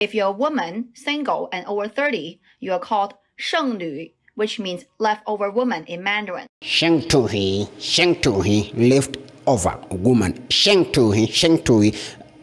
If you're a woman, single, and over 30, you are called 剩女, which means leftover woman in Mandarin. 剩女, leftover woman. 剩女.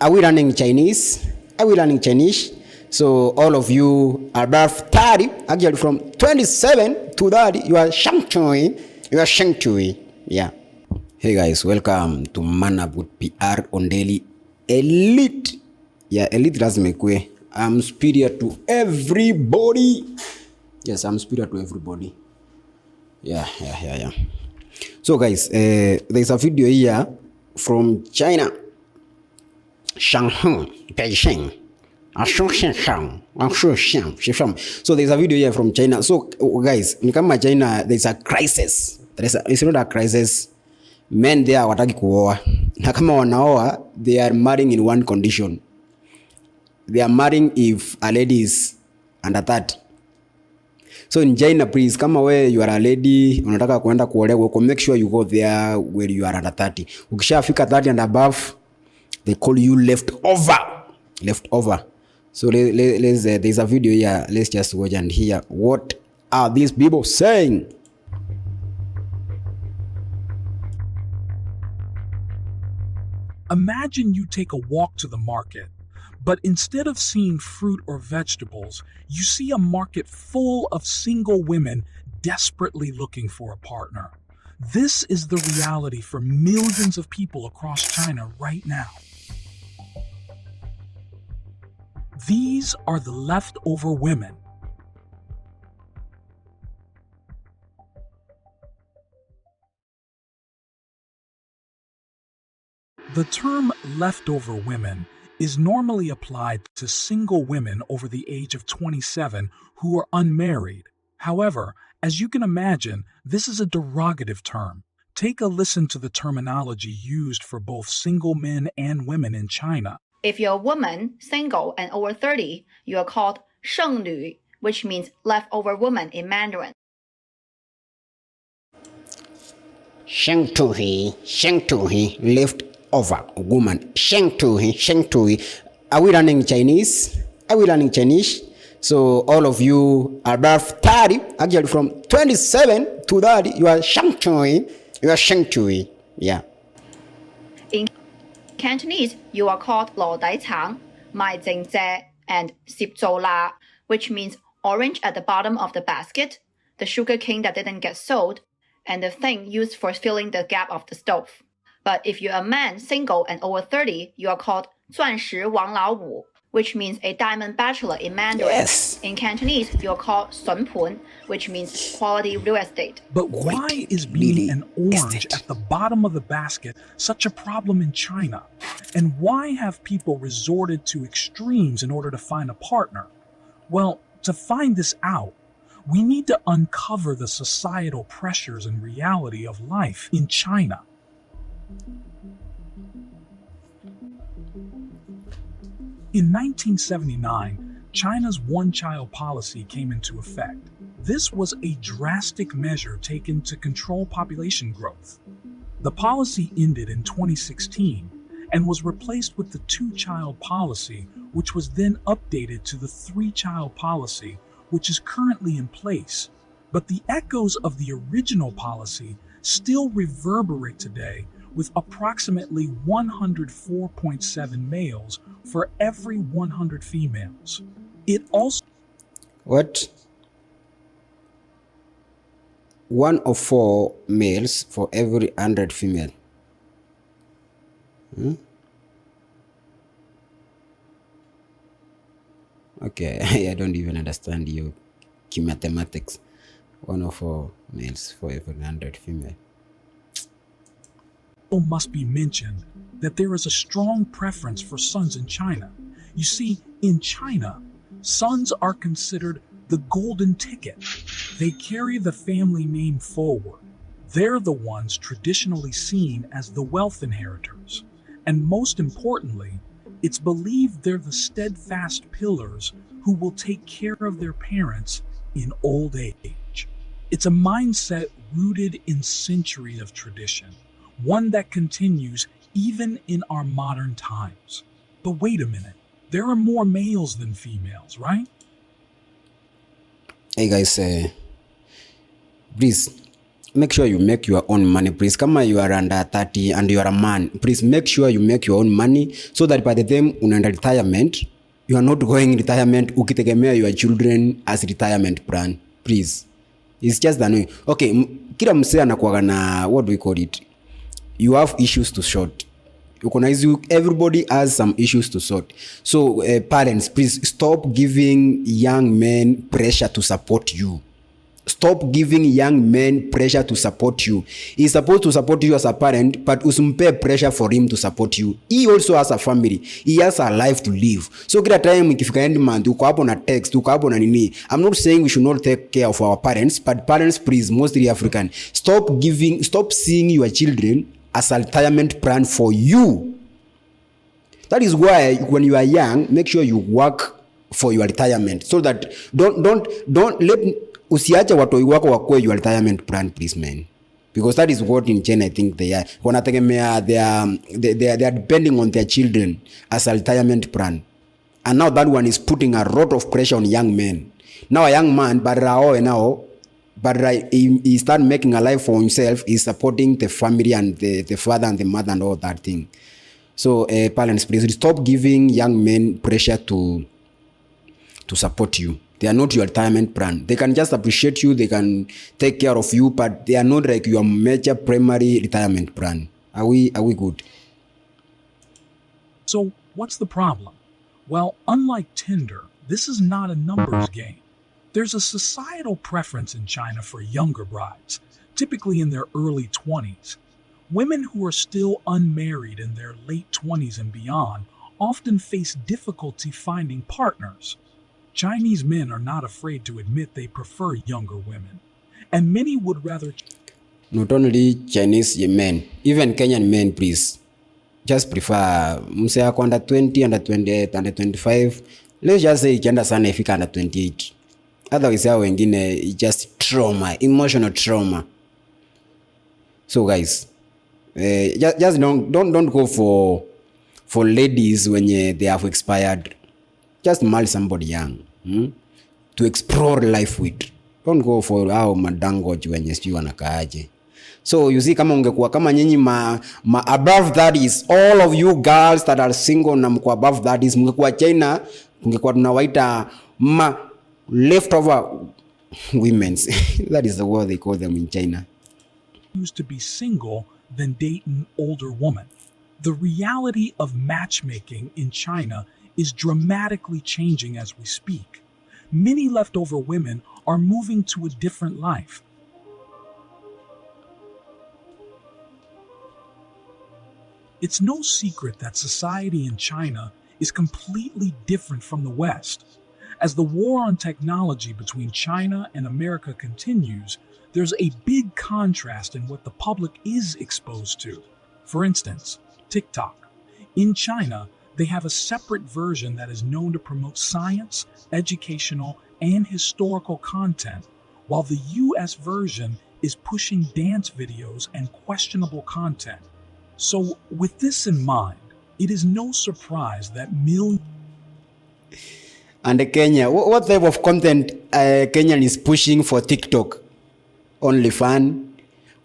Are we learning Chinese? So all of you above 30, actually from 27 to 30, you are 剩女. Yeah. Hey guys, welcome to Man Up with PR on Daily Elite. Yeah, Elite doesn't make way. I'm superior to everybody. Yes, I'm superior to everybody. Yeah. So guys, there's a video here from China. Shanghai, Beijing. So there's a video here from China. So guys, in China, there's a crisis. It's not a crisis. Men there wataki kuoa. Na kama wanaoa, they are marrying in one condition. They are marrying if a lady is under 30. So in China, please, kama we you are a lady, unataka kuenda kuolewa, make sure you go there where you are under 30. Ukishafika 30 and above, they call you leftover. So there's a video here. Let's just watch and hear what are these people saying. Imagine you take a walk to the market, but instead of seeing fruit or vegetables, you see a market full of single women desperately looking for a partner. This is the reality for millions of people across China right now. These are the leftover women. The term leftover women is normally applied to single women over the age of 27 who are unmarried. However, as you can imagine, this is a derogative term. Take a listen to the terminology used for both single men and women in China. If you're a woman, single, and over 30, you are called 剩女, which means leftover woman in Mandarin. 剩女, leftover woman. 剩女. Are we learning Chinese? So all of you above 30, actually from 27 to 30, you are 剩女. Yeah. In Cantonese, you are called 羅底橙, 賣剩蔗, and 攝做辣, which means orange at the bottom of the basket, the sugar cane that didn't get sold, and the thing used for filling the gap of the stove. But if you're a man, single, and over 30, you are called 钻石王老五, which means a diamond bachelor in Mandarin. Yes. In Cantonese, you are called 笋盤, which means quality real estate. But why is being an orange at the bottom of the basket such a problem in China? And why have people resorted to extremes in order to find a partner? Well, to find this out, we need to uncover the societal pressures and reality of life in China. In 1979, China's one-child policy came into effect. This was a drastic measure taken to control population growth. The policy ended in 2016 and was replaced with the two-child policy, which was then updated to the three-child policy, which is currently in place. But the echoes of the original policy still reverberate today, with approximately 104.7 males for every 100 females. It also... What? 104 males for every 100 female. Okay, I don't even understand your mathematics. 104 males for every 100 female. must be mentioned that there is a strong preference for sons in China. You see, in China, sons are considered the golden ticket. They carry the family name forward. They're the ones traditionally seen as the wealth inheritors. And most importantly, it's believed they're the steadfast pillars who will take care of their parents in old age. It's a mindset rooted in centuries of tradition, one that continues even in our modern times. But wait a minute, There are more males than females, right? Hey guys, please make sure you make your own money, please. Kama you are under 30 and you are a man, please make sure you make your own money so that by the time unaenda retirement, you are not going retirement ukitegemea your children as retirement plan. Please. It's just annoying. Okay, kila msee anakuwa na, what do we call it? You have issues to sort. Everybody has some issues to sort. So parents, please stop giving young men pressure to support you. Stop giving young men pressure to support you. He's supposed to support you as a parent, but usimpe pressure for him to support you. He also has a family. He has a life to live. So kila time ikifika end month, uko hapo na text, uko hapo na nini. I'm not saying we should not take care of our parents, but parents, please, mostly African, stop seeing your children as a retirement plan for you. That is why when you are young, make sure you work for your retirement, so that don't let usiache watoi wako wakue your retirement plan, please, man. Because that is what in China I think they are. Wanategemea they are depending on their children as a retirement plan. And now that one is putting a lot of pressure on young men. Now a young man, but he start making a life for himself. He's supporting the family and the father and the mother and all that thing. So parents, please stop giving young men pressure to support you. They are not your retirement plan. They can just appreciate you, they can take care of you, but they are not like your major primary retirement plan. Are we good? So what's the problem? Well, unlike Tinder, this is not a numbers game. There's a societal preference in China for younger brides, typically in their early 20s. Women who are still unmarried in their late 20s and beyond often face difficulty finding partners. Chinese men are not afraid to admit they prefer younger women, and many would rather... Not only Chinese men, even Kenyan men, please, just prefer mse yako under 20, under 28, under 25. Let's just say ikienda sana ifika under 28. Otherwise hao wengine just trauma, emotional trauma. So guys, just don't go for ladies when they have expired. Just marry somebody young to explore life with. Don't go for hao madango wenye sijui wanakaaje. So you see, kama ungekuwa kama nyinyi ma above that is all of you girls that are single na mko above that is mungekuwa China, mungekuwa tunawaita leftover women. That is the word they call them in China. Used to be single than date an older woman. The reality of matchmaking in China is dramatically changing as we speak. Many leftover women are moving to a different life. It's no secret that society in China is completely different from the West. As the war on technology between China and America continues, there's a big contrast in what the public is exposed to. For instance, TikTok. In China, they have a separate version that is known to promote science, educational, and historical content, while the US version is pushing dance videos and questionable content. So, with this in mind, it is no surprise that millions... And Kenya, what type of content Kenyan is pushing for TikTok? Only fun.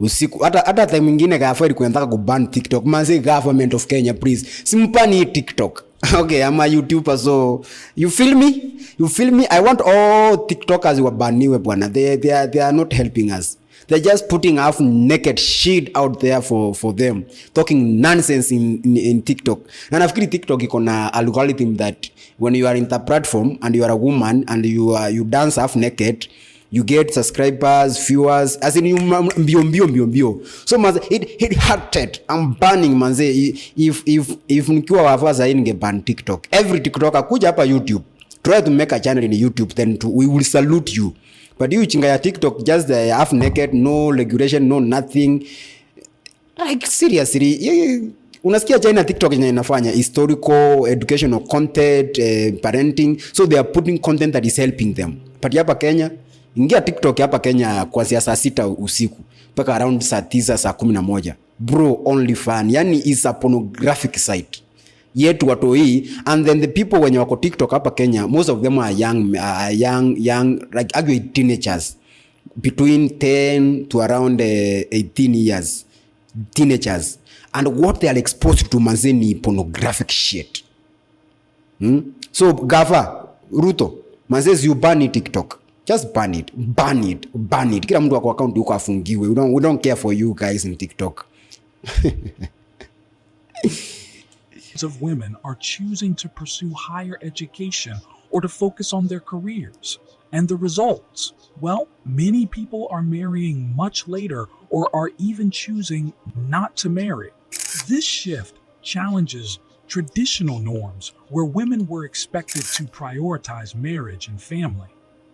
Usiku hata time nyingine kaafari kuanza kuban TikTok. Manzi government of Kenya, please. Simpani TikTok. Okay, I'm a YouTuber, so you feel me? I want all TikTokers who are baniwe bwana. They are not helping us. They're just putting half naked shit out there for them, talking nonsense in TikTok. And nafikiri TikTok iko na algorithm that when you are in the platform and you are a woman and you dance half naked, you get subscribers, viewers, as in you mbio. So manze, it hurted. I'm banning manze. If nikiwa wafaza hii ningeban TikTok. Every TikToker kuja hapa YouTube, try to make a channel in YouTube, then we will salute you. But you chinga ya TikTok just half naked, no regulation, no nothing. Like seriously, unasikia China TikTok inafanya historical, educational content, parenting. So they are putting content that is helping them. But hapa Kenya, ingia TikTok hapa Kenya kuanzia saa 6 usiku mpaka around saa 9 saa 11. Bro, only fun. Yani is a pornographic site. yetu watoi, and then the people wenye wako TikTok hapa Kenya, most of them are young like actually teenagers between 10 to around 18 years, teenagers, and what they are exposed to manze ni pornographic shit. So Gava Ruto manze, you ban it TikTok. Just ban it. Kila mtu wako account yuko afungiwe. We don't care for you guys in TikTok. Of women are choosing to pursue higher education or to focus on their careers. And the results? Well, many people are marrying much later or are even choosing not to marry. This shift challenges traditional norms where women were expected to prioritize marriage and family.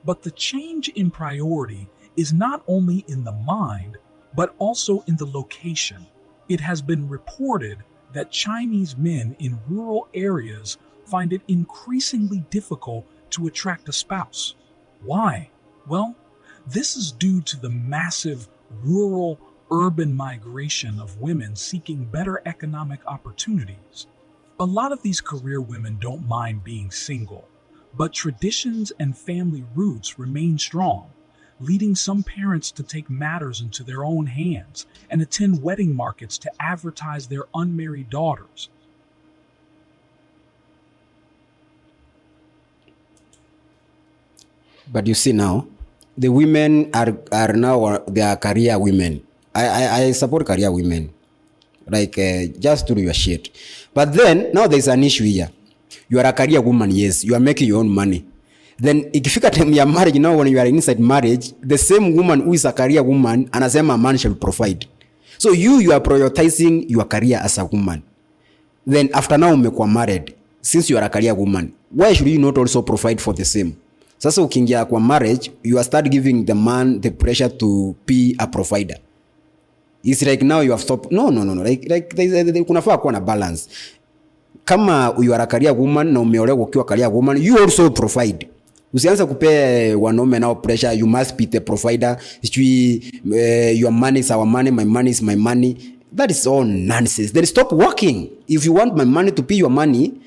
But the change in priority is not only in the mind, but also in the location. It has been reported that Chinese men in rural areas find it increasingly difficult to attract a spouse. Why? Well, this is due to the massive rural-urban migration of women seeking better economic opportunities. A lot of these career women don't mind being single, but traditions and family roots remain strong, leading some parents to take matters into their own hands and attend wedding markets to advertise their unmarried daughters. But you see now, the women are now, they are career women. I support career women. Like, just do your shit. But then, now there's an issue here. You are a career woman, yes. You are making your own money. Then, ikifika time ya marriage, now when you are inside marriage, the same woman who is a career woman, anasema a man shall provide. So you are prioritizing your career as a woman. Then after now umekuwa married, since you are a career woman, why should you not also provide for the same? Sasa ukiingia kwa marriage, you are start giving the man the pressure to be a provider. It's like now you have stopped. No. Like kunafaa kuwa na balance. Kama you are a career woman na umeolewa ukiwa career woman, you also provide. Usianza kupe wanaume nao pressure, you must be the provider. Your money is our money, my money is my money. That is all nonsense. Then stop working. If you want my money to be your money,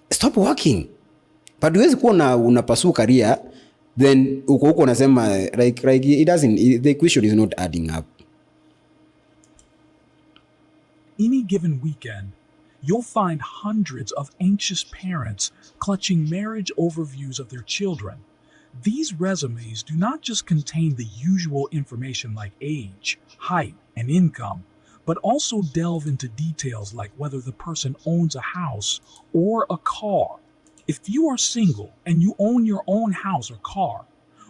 stop working. But huwezi kuwa unapursue career, then uko unasema like it doesn't, the equation is not adding up. Any given weekend, you'll find hundreds of anxious parents clutching marriage overviews of their children. These resumes do not just contain the usual information like age, height, and income, but also delve into details like whether the person owns a house or a car. If you are single and you own your own house or car,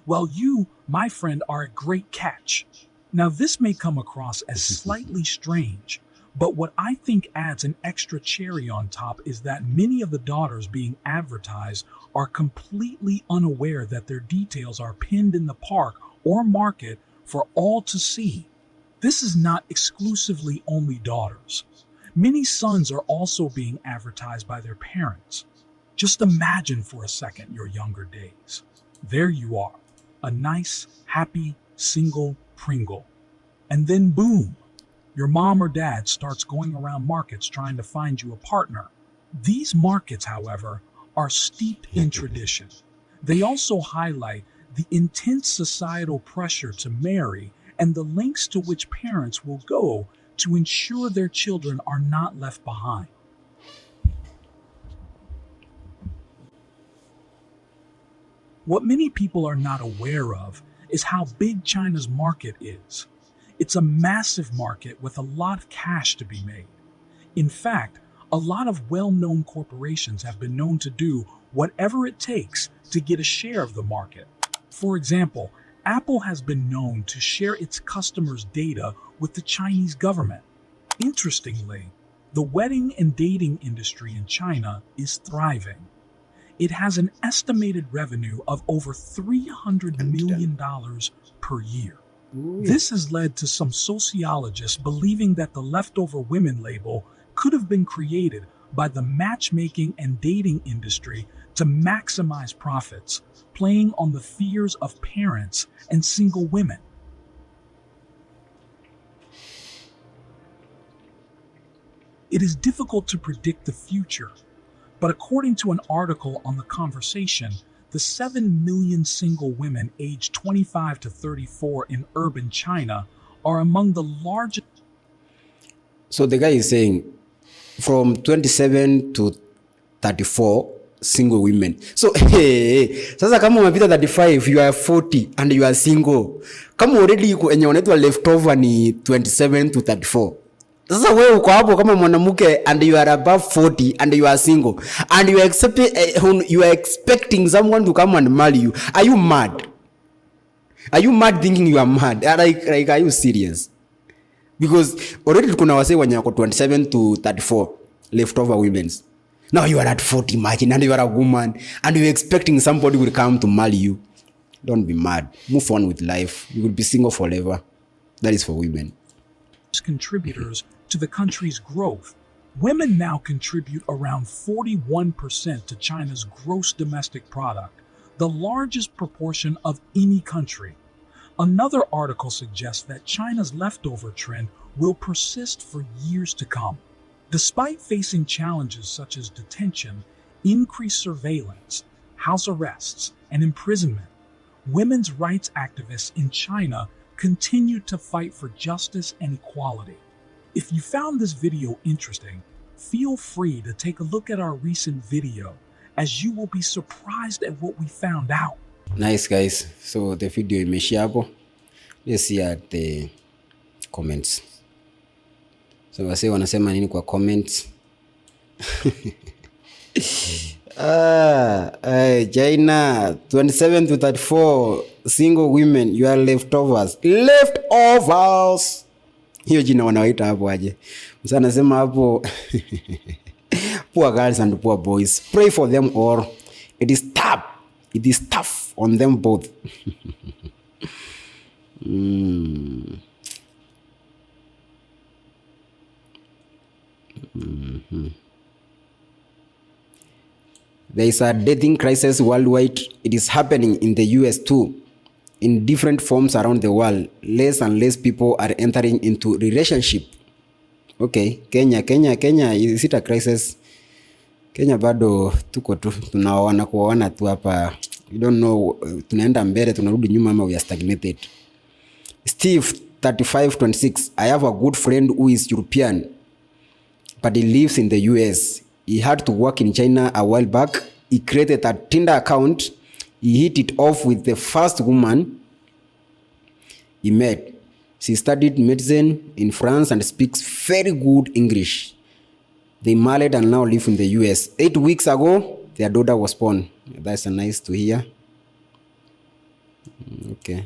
well, you, my friend, are a great catch. Now, this may come across as slightly strange, but what I think adds an extra cherry on top is that many of the daughters being advertised are completely unaware that their details are pinned in the park or market for all to see. This is not exclusively only daughters. Many sons are also being advertised by their parents. Just imagine for a second your younger days. There you are, a nice, happy, single Pringle. And then boom, your mom or dad starts going around markets trying to find you a partner. These markets, however, are steeped in tradition. They also highlight the intense societal pressure to marry and the lengths to which parents will go to ensure their children are not left behind. What many people are not aware of is how big China's market is. It's a massive market with a lot of cash to be made. In fact, a lot of well-known corporations have been known to do whatever it takes to get a share of the market. For example, Apple has been known to share its customers' data with the Chinese government. Interestingly, the wedding and dating industry in China is thriving. It has an estimated revenue of over $300 million per year. This has led to some sociologists believing that the leftover women label could have been created by the matchmaking and dating industry to maximize profits, playing on the fears of parents and single women. It It is difficult to predict the future, but according to an article on The Conversation, the 7 million single women aged 25 to 34 in urban China are among the largest. So the guy is saying from 27 to 34 single women. So sasa kama umepita 35, you are 40 and you are single. Kama already enye unaitwa leftover ni 27 to 34. Sasa wewe uko hapo kama mwanamke and you are above 40 and you are single and you are expecting someone to come and marry you. Are you mad? Are you mad thinking you are mad? Like are you serious? Because already kuna wase wenye wako 27 to 34 leftover women. Now you are at 40, imagine, and you are a woman and you're expecting somebody will come to marry you. Don't be mad. Move on with life. You will be single forever. That is for women. Contributors to the country's growth. Women now contribute around 41% to China's gross domestic product, the largest proportion of any country. Another article suggests that China's leftover trend will persist for years to come. Despite facing challenges such as detention, increased surveillance, house arrests, and imprisonment, women's rights activists in China continue to fight for justice and equality. If you found this video interesting, feel free to take a look at our recent video, as you will be surprised at what we found out. Nice, guys. So the video imeishia hapo. Let's see at the comments. So wase wanasema nini kwa comments? China 27 to 34 single women, you are leftovers. Leftovers. Hiyo jina wanawaita hapo aje. Msa anasema hapo poor girls and poor boys. Pray for them all. It is tough. It is tough on them both. There is a dating crisis worldwide. It is happening in the US too, in different forms around the world. Less and less people are entering into relationship. Okay, Kenya, is it a crisis? Kenya bado tuko tu tunaoana kuoana tu hapa. We don't know tunaenda mbele tunarudi nyuma ama we are stagnated. Steve 3526, I have a good friend who is European but he lives in the US. He had to work in China a while back. He created a Tinder account. He hit it off with the first woman he met. She studied medicine in France and speaks very good English. They married and now live in the US. 8 weeks ago, their daughter was born. That's nice to hear. Okay.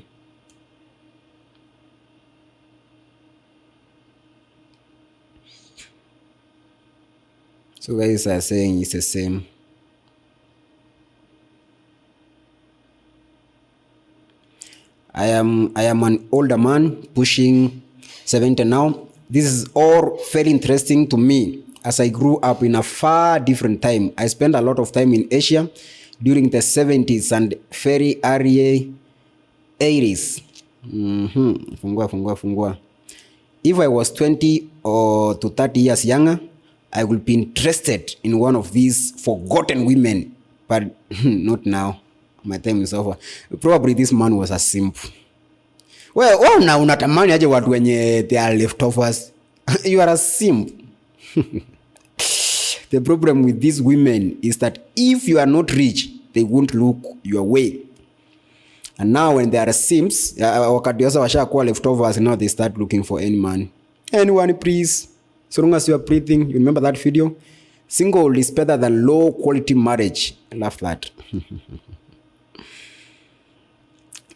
So guys are saying it's the same. I am an older man pushing 70 now. This is all very interesting to me as I grew up in a far different time. I spent a lot of time in Asia during the 70s and very early 80s. Fungua. If I was 20 or to 30 years younger, I will be interested in one of these forgotten women, but not now. My time is over. Probably this man was a simp. Well, now unatamani aje watu wenye they are leftovers. You are a simp. The problem with these women is that if you are not rich, they won't look your way. And now when they are simps, wakati sasa washakuwa leftovers, now they start looking for any man. Anyone please. So long as you are breathing, you remember that video? Single is better than low quality marriage. I love that.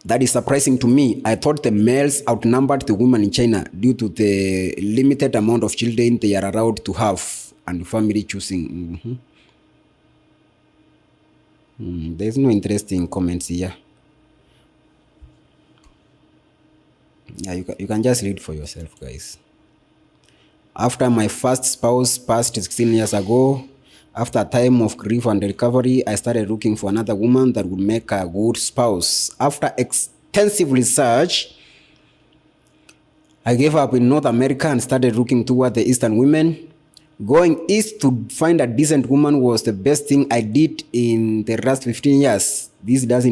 That is surprising to me. I thought the males outnumbered the women in China due to the limited amount of children they are allowed to have and family choosing. There's no interesting comments here. Yeah, you can just read for yourself, guys. After my first spouse passed 16 years ago, after a time of grief and recovery, I started looking for another woman that would make a good spouse. After extensive research, I gave up in North America and started looking toward the Eastern women. Going east to find a decent woman was the best thing I did in the last 15 years. This does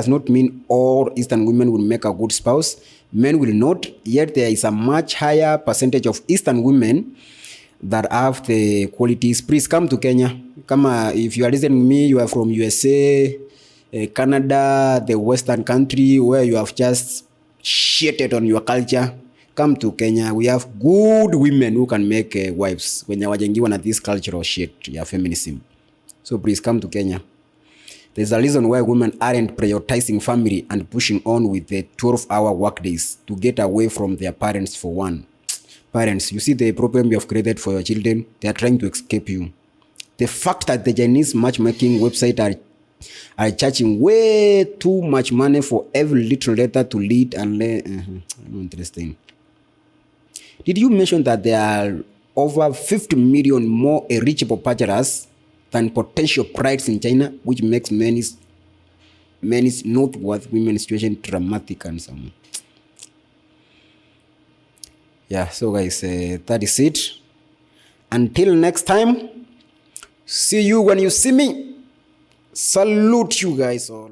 not mean all Eastern women will make a good spouse. Men will not, yet there is a much higher percentage of Eastern women that have the qualities. Please come to Kenya. If you are listening to me, you are from USA, Canada, the Western country where you have just shitted on your culture. Come to Kenya. We have good women who can make wives when wajengiwa na this cultural shit ya feminism. So please come to Kenya. There's a reason why women aren't prioritizing family and pushing on with the 12-hour workdays to get away from their parents for one. Parents, you see the problem you have created for your children? They are trying to escape you. The fact that the Chinese matchmaking website are charging way too much money for every little letter to lead and interesting. Did you mention that there are over 50 million more eligible bachelors than potential brides in China, which makes many Northwest women situation dramatic and some. Yeah, so guys, that is it. Until next time, see you when you see me. Salute you guys all.